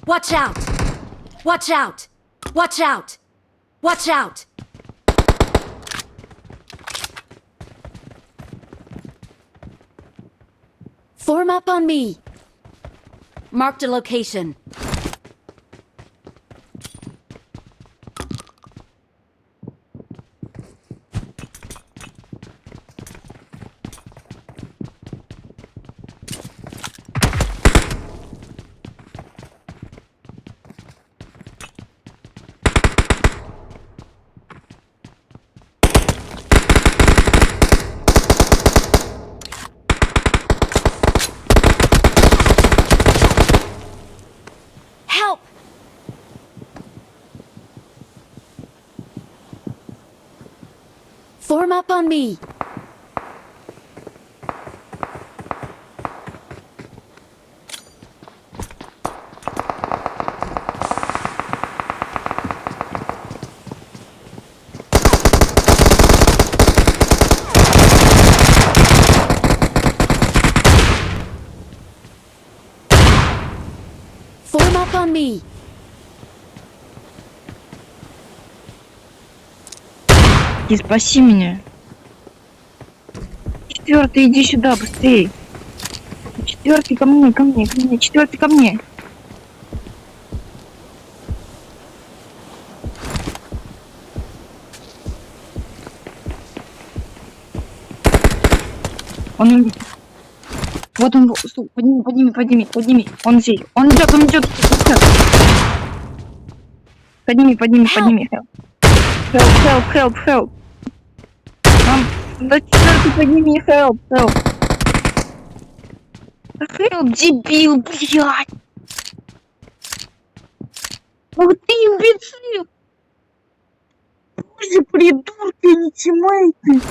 Watch out! Watch out! Watch out! Watch out! Form up on me. Marked a location. Help! Form up on me. Form up on me. И спаси меня. Четвертый, иди сюда, быстрее. Четвертый ко мне, ко мне, ко мне. Четвертый ко мне. Он... Вот он, подними, подними, подними, подними. Он здесь, он идет, он идет. Подними, подними, подними. Help, help, help, help. Да четвертый подними, help, help. Help, дебил, блядь. Ах ты имбецил. Боже, придурки, не тимейты.